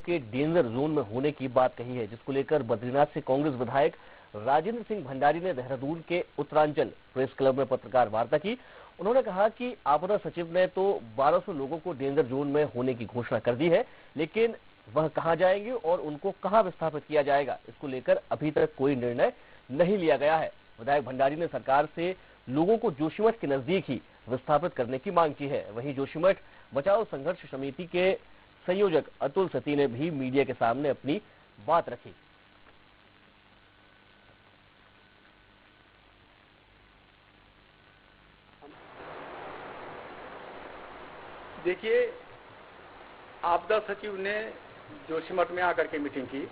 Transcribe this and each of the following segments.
के danger zone में होने की बात कही है, जिसको लेकर बद्रीनाथ से कांग्रेस विधायक राजेंद्र सिंह भंडारी ने देहरादून के उत्तरांचल प्रेस क्लब में पत्रकार वार्ता की। उन्होंने कहा कि आपदा सचिव ने तो 1200 लोगों को डेंजर जोन में होने की घोषणा कर दी है, लेकिन वह कहां जाएंगे और उनको कहां विस्थापित किया जाएगा, इसको लेकर अभी तक कोई निर्णय नहीं लिया गया है। विधायक भंडारी ने सरकार से लोगों को जोशीमठ के नजदीक ही विस्थापित करने की मांग की है। वहीं जोशीमठ बचाओ संघर्ष समिति के संयोजक अतुल सती ने भी मीडिया के सामने अपनी बात रखी। देखिए, आपदा सचिव ने जोशीमठ में आकर के मीटिंग की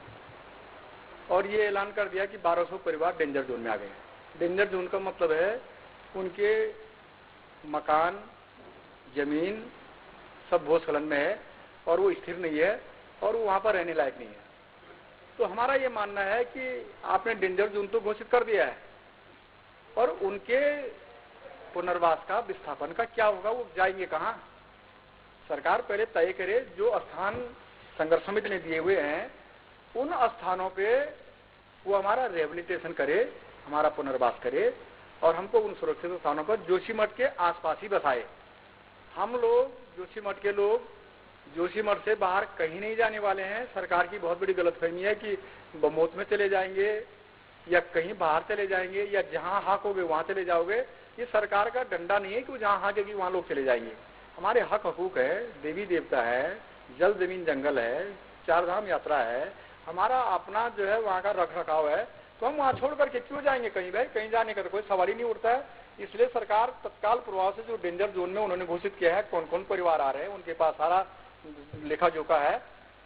और ये ऐलान कर दिया कि 1200 परिवार डेंजर जोन में आ गए हैं। डेंजर जोन का मतलब है उनके मकान, जमीन सब भूस्खलन में है और वो स्थिर नहीं है और वो वहां पर रहने लायक नहीं है। तो हमारा ये मानना है कि आपने डेंजर जोन तो घोषित कर दिया है और उनके पुनर्वास का, विस्थापन का क्या होगा, वो जाएंगे कहाँ? सरकार पहले तय करे, जो स्थान संघर्ष समिति ने दिए हुए हैं उन स्थानों पे वो हमारा रिहेबिलिटेशन करे, हमारा पुनर्वास करे और हमको उन सुरक्षित स्थानों पर जोशीमठ के आसपास ही बसाए। हम लोग, जोशीमठ के लोग, जोशीमठ से बाहर कहीं नहीं जाने वाले हैं। सरकार की बहुत बड़ी गलतफहमी है कि बमोत में चले जाएंगे या कहीं बाहर चले जाएंगे या जहां हाकोगे वहां चले जाओगे। ये सरकार का डंडा नहीं है कि जहां हाकेगी वहां लोग चले जाएंगे। हमारे हक हकूक है, देवी देवता है, जल जमीन जंगल है, चार धाम यात्रा है, हमारा अपना जो है वहाँ का रख रखाव है, तो हम वहाँ छोड़ करके क्यों जाएंगे कहीं? भाई कहीं जाने का तो कोई सवाल ही नहीं उठता है। इसलिए सरकार तत्काल प्रभाव से जो डेंजर जोन में उन्होंने घोषित किया है, कौन कौन परिवार आ रहे हैं, उनके पास सारा लेखा जोखा है,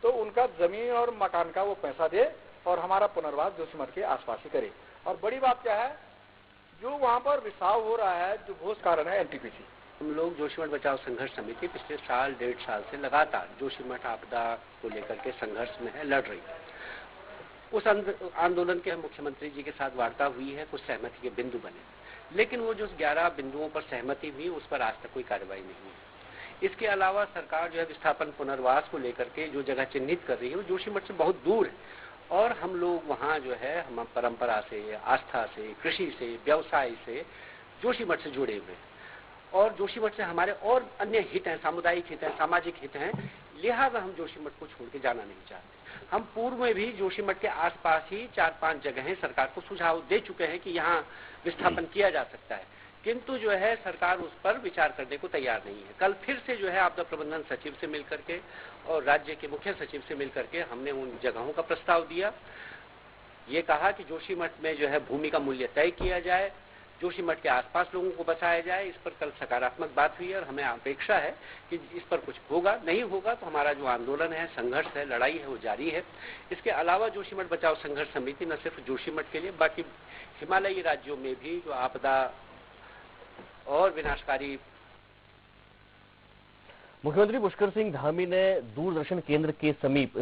तो उनका जमीन और मकान का वो पैसा दे और हमारा पुनर्वास जोशीमठ के आसपास ही करे। और बड़ी बात क्या है, जो वहाँ पर रिसाव हो रहा है, जो भूस कारण है एनटीपीसी। हम लोग जोशीमठ बचाओ संघर्ष समिति पिछले साल 1.5 साल से लगातार जोशीमठ आपदा को लेकर के संघर्ष में है, लड़ रही है। उस आंदोलन के मुख्यमंत्री जी के साथ वार्ता हुई है, कुछ सहमति के बिंदु बने, लेकिन वो जो 11 बिंदुओं पर सहमति हुई उस पर आज तक कोई कार्रवाई नहीं है। इसके अलावा सरकार जो है विस्थापन पुनर्वास को लेकर के जो जगह चिन्हित कर रही है वो जोशीमठ से बहुत दूर है और हम लोग वहाँ जो है हम परंपरा से, आस्था से, कृषि से, व्यवसाय से जोशीमठ से जुड़े हुए हैं और जोशीमठ से हमारे और अन्य हित हैं, सामुदायिक हित हैं, सामाजिक हित हैं, लिहाजा हम जोशीमठ को छोड़ के जाना नहीं चाहते। हम पूर्व में भी जोशीमठ के आसपास ही 4-5 जगहें सरकार को सुझाव दे चुके हैं कि यहाँ विस्थापन किया जा सकता है, किंतु जो है सरकार उस पर विचार करने को तैयार नहीं है। कल फिर से जो है आपदा प्रबंधन सचिव से मिलकर के और राज्य के मुख्य सचिव से मिलकर के हमने उन जगहों का प्रस्ताव दिया। ये कहा कि जोशीमठ में जो है भूमि का मूल्य तय किया जाए, जोशीमठ के आसपास लोगों को बसाया जाए। इस पर कल सकारात्मक बात हुई है और हमें अपेक्षा है कि इस पर कुछ होगा। नहीं होगा तो हमारा जो आंदोलन है, संघर्ष है, लड़ाई है, वो जारी है। इसके अलावा जोशीमठ बचाओ संघर्ष समिति न सिर्फ जोशीमठ के लिए बाकी हिमालयी राज्यों में भी जो आपदा और विनाशकारी। मुख्यमंत्री पुष्कर सिंह धामी ने दूरदर्शन केंद्र के समीप